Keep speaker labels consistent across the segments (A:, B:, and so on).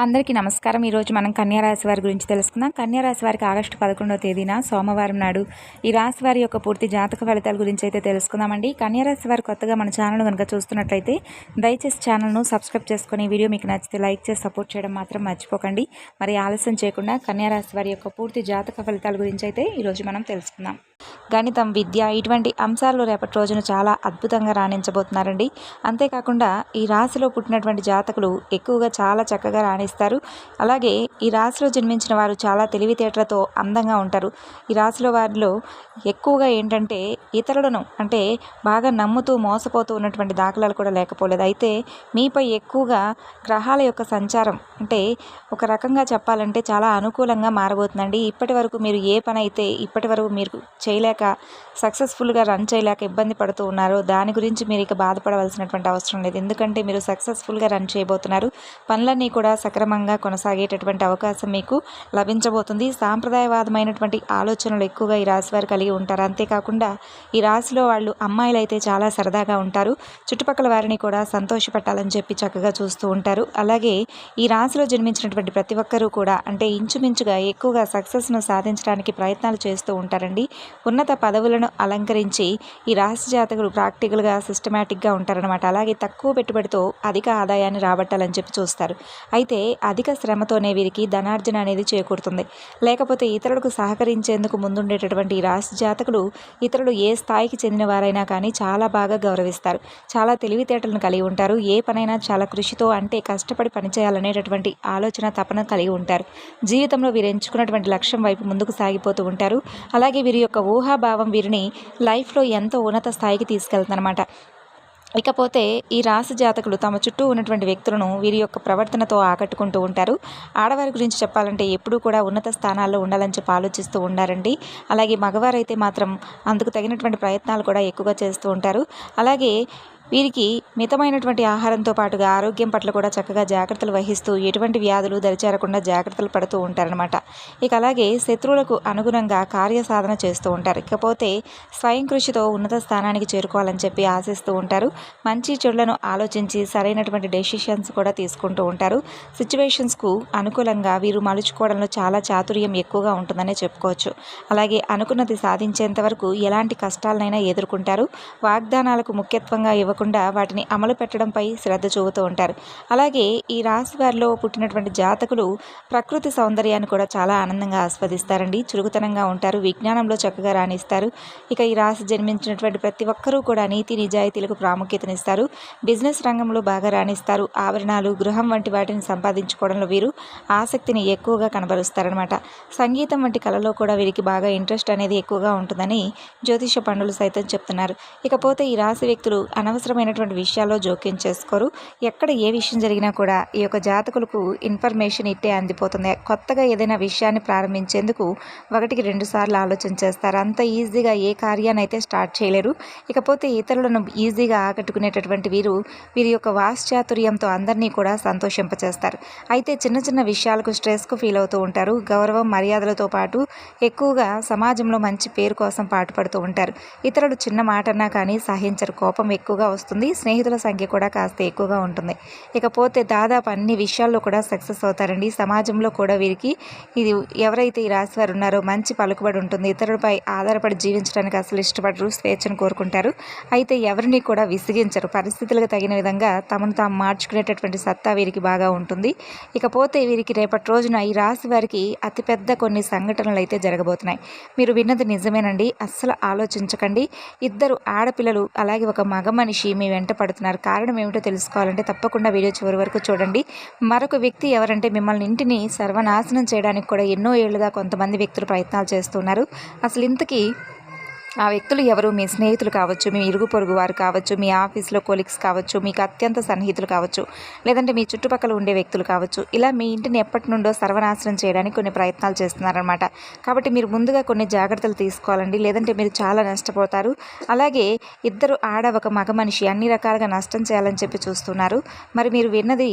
A: అందరికీ నమస్కారం. ఈరోజు మనం కన్యా రాశి వారి గురించి తెలుసుకుందాం. కన్యా రాశి వారికి ఆగస్టు 11వ తేదీన సోమవారం నాడు ఈ రాశి వారి యొక్క పూర్తి జాతక ఫలితాల గురించి అయితే తెలుసుకుందామండి. కన్యా రాశి వారు కొత్తగా మన ఛానల్ కనుక చూస్తున్నట్లయితే దయచేసి ఛానల్ను సబ్స్క్రైబ్ చేసుకొని వీడియో మీకు నచ్చితే లైక్ చేసి సపోర్ట్ చేయడం మాత్రం మర్చిపోకండి. మరి ఆలస్యం చేయకుండా కన్యా రాశి వారి యొక్క పూర్తి జాతక ఫలితాల గురించి అయితే ఈరోజు మనం తెలుసుకుందాం. గణితం, విద్య ఇటువంటి అంశాల్లో రేపటి రోజున చాలా అద్భుతంగా రాణించబోతున్నారండి. అంతేకాకుండా ఈ రాశిలో పుట్టినటువంటి జాతకులు ఎక్కువగా చాలా చక్కగా రాణిస్తారు. అలాగే ఈ రాశిలో జన్మించిన వారు చాలా తెలివితేటలతో అందంగా ఉంటారు. ఈ రాశిలో వారిలో ఎక్కువగా ఏంటంటే ఇతరులను అంటే బాగా నమ్ముతూ మోసపోతూ ఉన్నటువంటి దాఖలాలు కూడా లేకపోలేదు. అయితే మీపై ఎక్కువగా గ్రహాల యొక్క సంచారం అంటే ఒక రకంగా చెప్పాలంటే చాలా అనుకూలంగా మారబోతుందండి. ఇప్పటి వరకు మీరు ఏ పని అయితే ఇప్పటి వరకు మీరు చేయలేక సక్సెస్ఫుల్గా రన్ చేయలేక ఇబ్బంది పడుతూ ఉన్నారో దాని గురించి మీరు ఇక బాధపడవలసినటువంటి అవసరం లేదు. ఎందుకంటే మీరు సక్సెస్ఫుల్గా రన్ చేయబోతున్నారు. పనులన్నీ కూడా సక్రమంగా కొనసాగేటటువంటి అవకాశం మీకు లభించబోతుంది. సాంప్రదాయవాదమైనటువంటి ఆలోచనలు ఎక్కువగా ఈ రాశి వారు కలిగి ఉంటారు. అంతేకాకుండా ఈ రాశిలో వాళ్ళు అమ్మాయిలు అయితే చాలా సరదాగా ఉంటారు. చుట్టుపక్కల వారిని కూడా సంతోషపెట్టాలని చెప్పి చక్కగా చూస్తూ ఉంటారు. అలాగే ఈ రాశిలో జన్మించినటువంటి ప్రతి ఒక్కరూ కూడా అంటే ఇంచుమించుగా ఎక్కువగా సక్సెస్ను సాధించడానికి ప్రయత్నాలు చేస్తూ ఉంటారండి. ఉన్నత పదవులను అలంకరించి ఈ రాశి జాతకులు ప్రాక్టికల్గా సిస్టమేటిక్గా ఉంటారనమాట. అలాగే తక్కువ పెట్టుబడితో అధిక ఆదాయాన్ని రాబట్టాలని చెప్పి చూస్తారు. అయితే అధిక శ్రమతోనే వీరికి ధనార్జన అనేది చేకూరుతుంది. లేకపోతే ఇతరులకు సహకరించేందుకు ముందుండేటటువంటి ఈ రాశి జాతకులు ఇతరులు ఏ స్థాయికి చెందిన వారైనా కానీ చాలా బాగా గౌరవిస్తారు. చాలా తెలివితేటలను కలిగి ఉంటారు. ఏ పనైనా చాలా కృషితో అంటే కష్టపడి పనిచేయాలనేటటువంటి ఆలోచన తపన కలిగి ఉంటారు. జీవితంలో వీరు ఎంచుకున్నటువంటి లక్ష్యం వైపు ముందుకు సాగిపోతూ ఉంటారు. అలాగే వీరి యొక్క ఊహాభావం వీరిని లైఫ్లో ఎంతో ఉన్నత స్థాయికి తీసుకెళ్తుందన్నమాట. ఇకపోతే ఈ రాశి జాతకులు తమ చుట్టూ ఉన్నటువంటి వ్యక్తులను వీరి యొక్క ప్రవర్తనతో ఆకట్టుకుంటూ ఉంటారు. ఆడవారి గురించి చెప్పాలంటే ఎప్పుడూ కూడా ఉన్నత స్థానాల్లో ఉండాలని చెప్పి ఆలోచిస్తూ ఉండారండి. అలాగే మగవారైతే మాత్రం అందుకు తగినటువంటి ప్రయత్నాలు కూడా ఎక్కువగా చేస్తూ ఉంటారు. అలాగే వీరికి మితమైనటువంటి ఆహారంతో పాటుగా ఆరోగ్యం పట్ల కూడా చక్కగా జాగ్రత్తలు వహిస్తూ ఎటువంటి వ్యాధులు దరిచేరకుండా జాగ్రత్తలు పడుతూ ఉంటారనమాట. ఇక అలాగే శత్రువులకు అనుగుణంగా కార్యసాధన చేస్తూ ఉంటారు. ఇకపోతే స్వయం కృషితో ఉన్నత స్థానానికి చేరుకోవాలని చెప్పి ఆశిస్తూ ఉంటారు. మంచి చెడులను ఆలోచించి సరైనటువంటి డెసిషన్స్ కూడా తీసుకుంటూ ఉంటారు. సిచ్యువేషన్స్కు అనుకూలంగా వీరు మలుచుకోవడంలో చాలా చాతుర్యం ఎక్కువగా ఉంటుందనే చెప్పుకోవచ్చు. అలాగే అనుకున్నది సాధించేంత వరకు ఎలాంటి కష్టాలనైనా ఎదుర్కొంటారు. వాగ్దానాలకు ముఖ్యత్వంగా వాటిని అమలు పెట్టడంపై శ్రద్ధ చూపుతూ ఉంటారు. అలాగే ఈ రాశి వారిలో పుట్టినటువంటి జాతకులు ప్రకృతి సౌందర్యాన్ని కూడా చాలా ఆనందంగా ఆస్వాదిస్తారండి. చురుకుతనంగా ఉంటారు. విజ్ఞానంలో చక్కగా రాణిస్తారు. ఇక ఈ రాశి జన్మించినటువంటి ప్రతి ఒక్కరూ కూడా నీతి నిజాయితీలకు ప్రాముఖ్యతనిస్తారు. బిజినెస్ రంగంలో బాగా రాణిస్తారు. ఆభరణాలు, గృహం వంటి వాటిని సంపాదించుకోవడంలో వీరు ఆసక్తిని ఎక్కువగా కనబరుస్తారనమాట. సంగీతం వంటి కళలో కూడా వీరికి బాగా ఇంట్రెస్ట్ అనేది ఎక్కువగా ఉంటుందని జ్యోతిష పండితులు సైతం చెప్తున్నారు. ఇకపోతే ఈ రాశి వ్యక్తులు అనవసరమైనటువంటి విషయాల్లో జోక్యం చేసుకోరు. ఎక్కడ ఏ విషయం జరిగినా కూడా ఈ యొక్క జాతకులకు ఇన్ఫర్మేషన్ ఇట్టే అందిపోతుంది. కొత్తగా ఏదైనా విషయాన్ని ప్రారంభించేందుకు 1కి 2 సార్లు ఆలోచన చేస్తారు. అంత ఈజీగా ఏ కార్యాన్ని అయితే స్టార్ట్ చేయలేరు. ఇకపోతే ఇతరులను ఈజీగా ఆకట్టుకునేటటువంటి వీరి యొక్క వాక్చాతుర్యంతో అందరినీ కూడా సంతోషింపచేస్తారు. అయితే చిన్న చిన్న విషయాలకు స్ట్రెస్కు ఫీల్ అవుతూ ఉంటారు. గౌరవం, మర్యాదలతో పాటు ఎక్కువగా సమాజంలో మంచి పేరు కోసం పాటుపడుతూ ఉంటారు. ఇతరులు చిన్న మాట అన్నా కానీ సహించరు. కోపం ఎక్కువగా వస్తుంది. స్నేహితుల సంఖ్య కూడా కాస్త ఎక్కువగా ఉంటుంది. ఇకపోతే దాదాపు అన్ని విషయాల్లో కూడా సక్సెస్ అవుతారండి. సమాజంలో కూడా వీరికి ఇది ఎవరైతే ఈ రాశి వారు ఉన్నారో మంచి పలుకుబడి ఉంటుంది. ఇతరులపై ఆధారపడి జీవించడానికి అసలు ఇష్టపడరు. స్వేచ్ఛను కోరుకుంటారు. అయితే ఎవరిని కూడా విసిగించరు. పరిస్థితులకు తగిన విధంగా తమను తాము మార్చుకునేటటువంటి సత్తా వీరికి బాగా ఉంటుంది. ఇకపోతే వీరికి రేపటి రోజున ఈ రాశి వారికి అతిపెద్ద కొన్ని సంఘటనలు అయితే జరగబోతున్నాయి. మీరు విన్నది నిజమేనండి. అస్సలు ఆలోచించకండి. 2 ఆడపిల్లలు అలాగే ఒక మగ మనిషి మీ వెంట పడుతున్నారు. కారణం ఏమిటో తెలుసుకోవాలంటే తప్పకుండా వీడియో చివరి వరకు చూడండి. మరొక వ్యక్తి ఎవరంటే మిమ్మల్ని ఇంటిని సర్వనాశనం చేయడానికి కూడా ఎన్నో ఏళ్లుగా కొంతమంది వ్యక్తులు ప్రయత్నాలు చేస్తున్నారు. అసలు ఇంతకీ ఆ వ్యక్తులు ఎవరు? మీ స్నేహితులు కావచ్చు, మీ ఇరుగు పొరుగు వారు కావచ్చు, మీ ఆఫీస్లో కొలీగ్స్ కావచ్చు, మీకు అత్యంత సన్నిహితులు కావచ్చు, లేదంటే మీ చుట్టుపక్కల ఉండే వ్యక్తులు కావచ్చు. ఇలా మీ ఇంటిని ఎప్పటి నుండో సర్వనాశనం చేయడానికి కొన్ని ప్రయత్నాలు చేస్తున్నారనమాట. కాబట్టి మీరు ముందుగా కొన్ని జాగ్రత్తలు తీసుకోవాలండి. లేదంటే మీరు చాలా నష్టపోతారు. అలాగే 2 ఆడ ఒక మగ మనిషి అన్ని రకాలుగా నష్టం చేయాలని చెప్పి చూస్తున్నారు. మరి మీరు విన్నది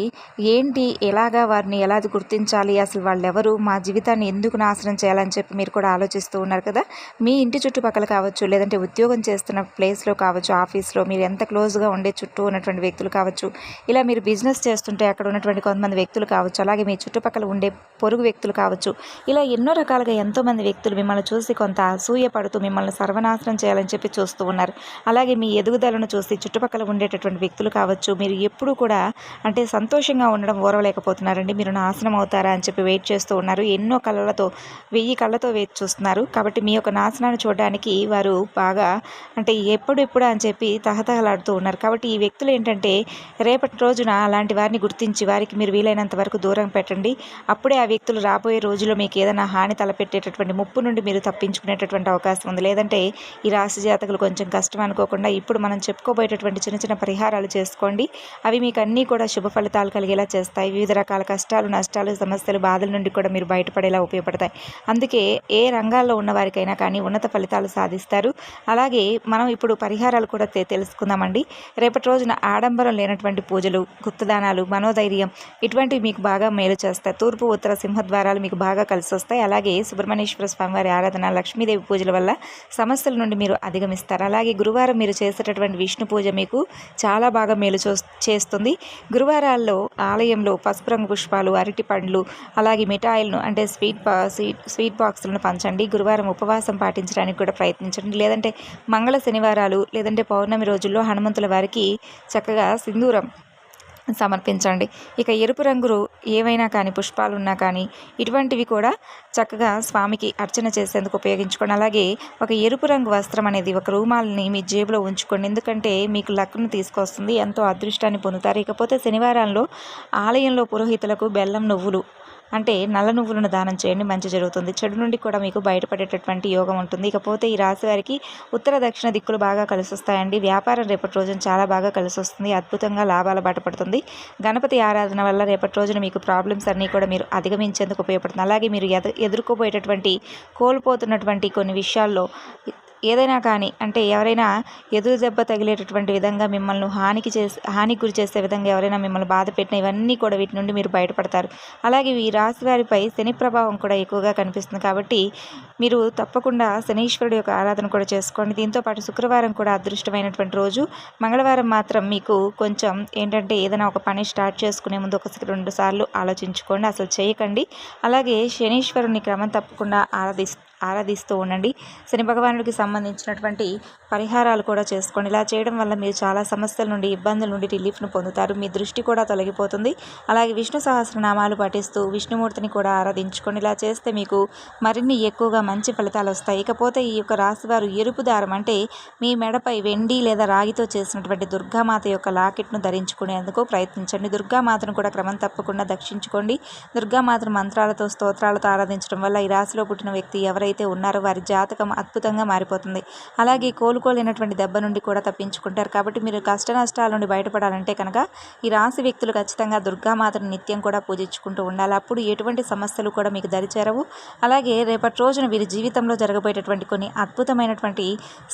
A: ఏంటి? ఎలాగా వారిని ఎలా గుర్తించాలి? అసలు వాళ్ళు ఎవరు? మా జీవితాన్ని ఎందుకు నాశనం చేయాలని చెప్పి మీరు కూడా ఆలోచిస్తూ ఉన్నారు కదా. మీ ఇంటి చుట్టుపక్కల కావచ్చు, కావచ్చు, లేదంటే ఉద్యోగం చేస్తున్న ప్లేస్లో కావచ్చు, ఆఫీస్లో మీరు ఎంత క్లోజ్గా ఉండే చుట్టూ ఉన్నటువంటి వ్యక్తులు కావచ్చు, ఇలా మీరు బిజినెస్ చేస్తుంటే అక్కడ ఉన్నటువంటి కొంతమంది వ్యక్తులు కావచ్చు, అలాగే మీ చుట్టుపక్కల ఉండే పొరుగు వ్యక్తులు కావచ్చు, ఇలా ఎన్నో రకాలుగా ఎంతోమంది వ్యక్తులు మిమ్మల్ని చూసి కొంత అసూయ పడుతూ మిమ్మల్ని సర్వనాశనం చేయాలని చెప్పి చూస్తూ ఉన్నారు. అలాగే మీ ఎదుగుదలను చూసి చుట్టుపక్కల ఉండేటటువంటి వ్యక్తులు కావచ్చు, మీరు ఎప్పుడూ కూడా అంటే సంతోషంగా ఉండడం ఓర్వలేకపోతున్నారండి. మీరు నాశనం అవుతారా అని చెప్పి వెయిట్ చేస్తూ ఉన్నారు. ఎన్నో కళ్ళతో 1000 కళ్ళతో వేచి చూస్తున్నారు. కాబట్టి మీ యొక్క నాశనాన్ని చూడడానికి వారు బాగా అంటే ఎప్పుడు అని చెప్పి తహతహలాడుతూ ఉన్నారు. కాబట్టి ఈ వ్యక్తులు ఏంటంటే రేపటి రోజున అలాంటి వారిని గుర్తించి వారికి మీరు వీలైనంత వరకు దూరం పెట్టండి. అప్పుడే ఆ వ్యక్తులు రాబోయే రోజుల్లో మీకు ఏదైనా హాని తలపెట్టేటటువంటి ముప్పు నుండి మీరు తప్పించుకునేటటువంటి అవకాశం ఉంది. లేదంటే ఈ రాశి జాతకులు కొంచెం కష్టం అనుకోకుండా ఇప్పుడు మనం చెప్పుకోబోయేటటువంటి చిన్న చిన్న పరిహారాలు చేసుకోండి. అవి మీకు అన్నీ కూడా శుభ ఫలితాలు కలిగేలా చేస్తాయి. వివిధ రకాల కష్టాలు, నష్టాలు, సమస్యలు, బాధల నుండి కూడా మీరు బయటపడేలా ఉపయోగపడతాయి. అందుకే ఏ రంగాల్లో ఉన్నవారికైనా కానీ ఉన్నత ఫలితాలు సాధిస్తారు. అలాగే మనం ఇప్పుడు పరిహారాలు కూడా తెలుసుకుందామండి. రేపటి రోజున ఆడంబరం లేనటువంటి పూజలు, గుప్తదానాలు, మనోధైర్యం ఇటువంటివి మీకు బాగా మేలు చేస్తాయి. తూర్పు, ఉత్తర సింహద్వారాలు మీకు బాగా కలిసి వస్తాయి. అలాగే సుబ్రహ్మణ్యేశ్వర స్వామివారి ఆరాధన, లక్ష్మీదేవి పూజల వల్ల సమస్యల నుండి మీరు అధిగమిస్తారు. అలాగే గురువారం మీరు చేసేటటువంటి విష్ణు పూజ మీకు చాలా బాగా మేలు చేస్తుంది. గురువారాల్లో ఆలయంలో పసుపు రంగు పుష్పాలు, అరటి పండ్లు, అలాగే మిఠాయిలను అంటే స్వీట్ బాక్సులను పంచండి. గురువారం ఉపవాసం పాటించడానికి కూడా ప్రయత్నించండి. లేదంటే మంగళ శనివారాలు లేదంటే పౌర్ణమి రోజుల్లో హనుమంతుల వారికి చక్కగా సింధూరం సమర్పించండి. ఇక ఎరుపు రంగులు ఏవైనా కానీ పుష్పాలు ఉన్నా కానీ ఇటువంటివి కూడా చక్కగా స్వామికి అర్చన చేసేందుకు ఉపయోగించుకోండి. అలాగే ఒక ఎరుపు రంగు వస్త్రం అనేది ఒక రూమాల్ని మీ జేబులో ఉంచుకోండి. ఎందుకంటే మీకు లక్ను తీసుకొస్తుంది, ఎంతో అదృష్టాన్ని పొందుతారు. ఇకపోతే శనివారాల్లో ఆలయంలో పురోహితులకు బెల్లం, నువ్వులు అంటే నల్ల నువ్వులను దానం చేయండి, మంచి జరుగుతుంది. చెడు నుండి కూడా మీకు బయటపడేటటువంటి యోగం ఉంటుంది. ఇకపోతే ఈ రాశి వారికి ఉత్తర దక్షిణ దిక్కులు బాగా కలిసి వస్తాయండి. వ్యాపారం రేపటి రోజున చాలా బాగా కలిసి వస్తుంది. అద్భుతంగా లాభాల బాట పడుతుంది. గణపతి ఆరాధన వల్ల రేపటి రోజున మీకు ప్రాబ్లమ్స్ అన్నీ కూడా మీరు అధిగమించేందుకు ఉపయోగపడుతుంది. అలాగే మీరు ఎదుర్కోబోయేటటువంటి కోల్పోతున్నటువంటి కొన్ని విషయాల్లో ఏదైనా కానీ అంటే ఎవరైనా ఎదురు దెబ్బ తగిలేటటువంటి విధంగా మిమ్మల్ని హానికి గురి చేసే విధంగా ఎవరైనా మిమ్మల్ని బాధ పెట్టిన ఇవన్నీ కూడా వీటి నుండి మీరు బయటపడతారు. అలాగే ఈ రాశి వారిపై శని ప్రభావం కూడా ఎక్కువగా కనిపిస్తుంది. కాబట్టి మీరు తప్పకుండా శనీశ్వరుడు యొక్క ఆరాధన కూడా చేసుకోండి. దీంతోపాటు శుక్రవారం కూడా అదృష్టమైనటువంటి రోజు. మంగళవారం మాత్రం మీకు కొంచెం ఏంటంటే ఏదైనా ఒక పని స్టార్ట్ చేసుకునే ముందు 1-2 సార్లు ఆలోచించుకోండి, అసలు చేయకండి. అలాగే శనీశ్వరుని క్రమం తప్పకుండా ఆరాధిస్తూ ఉండండి. శని భగవానుడికి సంబంధించినటువంటి పరిహారాలు కూడా చేసుకోండి. ఇలా చేయడం వల్ల మీరు చాలా సమస్యల నుండి, ఇబ్బందుల నుండి రిలీఫ్ను పొందుతారు. మీ దృష్టి కూడా తొలగిపోతుంది. అలాగే విష్ణు సహస్రనామాలు పఠిస్తూ విష్ణుమూర్తిని కూడా ఆరాధించుకోండి. ఇలా చేస్తే మీకు మరిన్ని ఎక్కువగా మంచి ఫలితాలు వస్తాయి. ఇకపోతే ఈ యొక్క రాశివారు ఎరుపు దారం అంటే మీ మెడపై వెండి లేదా రాగితో చేసినటువంటి దుర్గామాత యొక్క లాకెట్ను ధరించుకునేందుకు ప్రయత్నించండి. దుర్గామాతను కూడా క్రమం తప్పకుండా దర్శించుకోండి. దుర్గామాతను మంత్రాలతో, స్తోత్రాలతో ఆరాధించడం వల్ల ఈ రాశిలో పుట్టిన వ్యక్తి ఎవరైతే ఉన్నారో వారి జాతకం అద్భుతంగా మారిపోతుంది. అలాగే కోలుకోలేనటువంటి దెబ్బ నుండి కూడా తప్పించుకుంటారు. కాబట్టి మీరు కష్ట నష్టాల నుండి బయటపడాలంటే కనుక ఈ రాశి వ్యక్తులు ఖచ్చితంగా దుర్గామాతను నిత్యం కూడా పూజించుకుంటూ ఉండాలి. అప్పుడు ఎటువంటి సమస్యలు కూడా మీకు దరిచేరవు. అలాగే రేపటి రోజున వీరి జీవితంలో జరగబోయేటటువంటి కొన్ని అద్భుతమైనటువంటి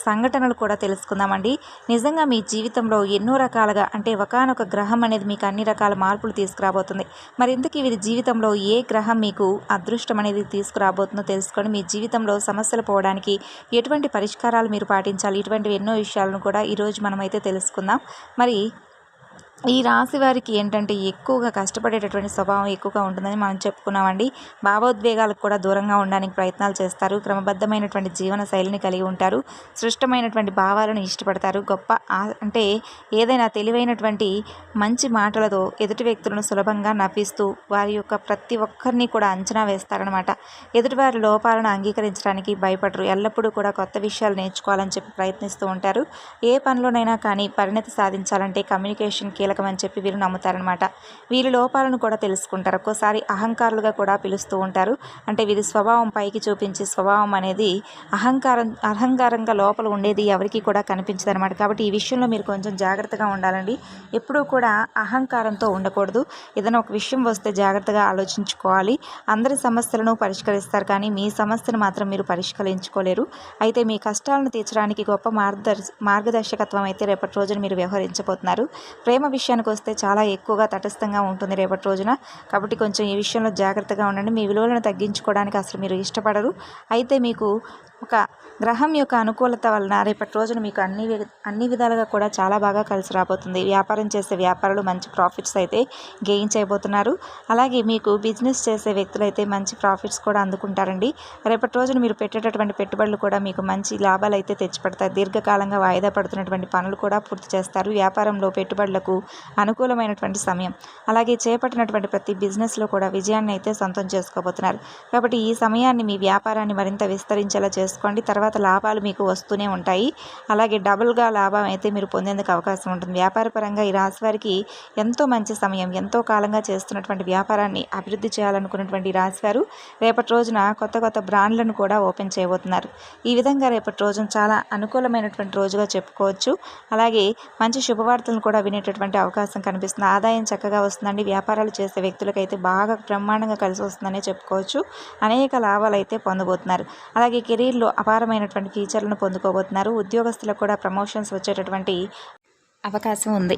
A: సంఘటనలు కూడా తెలుసుకుందామండి. నిజంగా మీ జీవితంలో ఎన్నో రకాలుగా అంటే ఒకానొక గ్రహం అనేది మీకు అన్ని రకాల మార్పులు తీసుకురాబోతుంది. మరి ఇందుకు వీరి జీవితంలో ఏ గ్రహం మీకు అదృష్టం అనేది తీసుకురాబోతుందో తెలుసుకొని మీ జీవితంలో సమస్యలు పోవడానికి ఎటువంటి పరిష్కారాలు మీరు పాటించాలి, ఇటువంటి ఎన్నో విషయాలను కూడా ఈరోజు మనమైతే తెలుసుకుందాం. మరి ఈ రాశి వారికి ఏంటంటే ఎక్కువగా కష్టపడేటటువంటి స్వభావం ఎక్కువగా ఉంటుందని మనం చెప్పుకున్నామండి. భావోద్వేగాలకు కూడా దూరంగా ఉండడానికి ప్రయత్నాలు చేస్తారు. క్రమబద్ధమైనటువంటి జీవన శైలిని కలిగి ఉంటారు. సృష్టమైనటువంటి భావాలను ఇష్టపడతారు. గొప్ప అంటే ఏదైనా తెలివైనటువంటి మంచి మాటలతో ఎదుటి వ్యక్తులను సులభంగా నవ్విస్తూ వారి యొక్క ప్రతి ఒక్కరిని కూడా అంచనా వేస్తారనమాట. ఎదుటివారి లోపాలను అంగీకరించడానికి భయపడరు. ఎల్లప్పుడూ కూడా కొత్త విషయాలు నేర్చుకోవాలని చెప్పి ప్రయత్నిస్తూ ఉంటారు. ఏ పనిలోనైనా కానీ పరిణతి సాధించాలంటే కమ్యూనికేషన్ కీలకమని చెప్పి వీరు నమ్ముతారనమాట. వీరి లోపాలను కూడా తెలుసుకుంటారు. ఒక్కోసారి అహంకారులుగా కూడా పిలుస్తూ ఉంటారు. అంటే వీరి స్వభావం పైకి చూపించే స్వభావం అనేది అహంకారంగా లోపల ఉండేది ఎవరికి కూడా కనిపించదు అనమాట. కాబట్టి ఈ విషయంలో మీరు కొంచెం జాగ్రత్తగా ఉండాలండి. ఎప్పుడూ కూడా అహంకారంతో ఉండకూడదు. ఏదైనా ఒక విషయం వస్తే జాగ్రత్తగా ఆలోచించుకోవాలి. అందరి సమస్యలను పరిష్కరిస్తారు, కానీ మీ సమస్యను మాత్రం మీరు పరిష్కరించుకోలేరు. అయితే మీ కష్టాలను తీర్చడానికి గొప్ప మార్గదర్శకత్వం అయితే రేపటి రోజున మీరు వ్యవహరించబోతున్నారు. ప్రేమ విషయానికి వస్తే చాలా ఎక్కువగా తటస్థంగా ఉంటుంది రేపటి రోజున. కాబట్టి కొంచెం ఈ విషయంలో జాగ్రత్తగా ఉండండి. మీ విలువలను తగ్గించుకోవడానికి అసలు మీరు ఇష్టపడరు. అయితే మీకు ఒక గ్రహం యొక్క అనుకూలత వలన రేపటి రోజున మీకు అన్ని విధాలుగా కూడా చాలా బాగా కలిసి రాబోతుంది. వ్యాపారం చేసే వ్యాపారులు మంచి ప్రాఫిట్స్ అయితే గెయిన్ చేయబోతున్నారు. అలాగే మీకు బిజినెస్ చేసే వ్యక్తులు అయితే మంచి ప్రాఫిట్స్ కూడా అందుకుంటారండి. రేపటి రోజున మీరు పెట్టేటటువంటి పెట్టుబడులు కూడా మీకు మంచి లాభాలు అయితే తెచ్చిపెడతాయి. దీర్ఘకాలంగా వాయిదా పడుతున్నటువంటి పనులు కూడా పూర్తి చేస్తారు. వ్యాపారంలో పెట్టుబడులకు అనుకూలమైనటువంటి సమయం. అలాగే చేపట్టినటువంటి ప్రతి బిజినెస్లో కూడా విజయాన్ని అయితే సొంతం చేసుకోబోతున్నారు. కాబట్టి ఈ సమయాన్ని మీ వ్యాపారాన్ని మరింత విస్తరించేలా చేసుకోండి. తర్వాత లాభాలు మీకు వస్తూనే ఉంటాయి. అలాగే డబుల్గా లాభం అయితే మీరు పొందేందుకు అవకాశం ఉంటుంది. వ్యాపారపరంగా ఈ రాశి వారికి ఎంతో మంచి సమయం. ఎంతో కాలంగా చేస్తున్నటువంటి వ్యాపారాన్ని అభివృద్ధి చేయాలనుకున్నటువంటి ఈ రాశి వారు రేపటి రోజున కొత్త బ్రాండ్లను కూడా ఓపెన్ చేయబోతున్నారు. ఈ విధంగా రేపటి రోజున చాలా అనుకూలమైనటువంటి రోజుగా చెప్పుకోవచ్చు. అలాగే మంచి శుభవార్తలను కూడా వినేటటువంటి అవకాశం కనిపిస్తుంది. ఆదాయం చక్కగా వస్తుందండి. వ్యాపారాలు చేసే వ్యక్తులకైతే బాగా బ్రహ్మాండంగా కలిసి వస్తుందనే చెప్పుకోవచ్చు. అనేక లాభాలు అయితే పొందబోతున్నారు. అలాగే కెరీర్లో అపారమైనటువంటి ఫీచర్లను పొందుకోబోతున్నారు. ఉద్యోగస్తులకు కూడా ప్రమోషన్స్ వచ్చేటటువంటి అవకాశం ఉంది.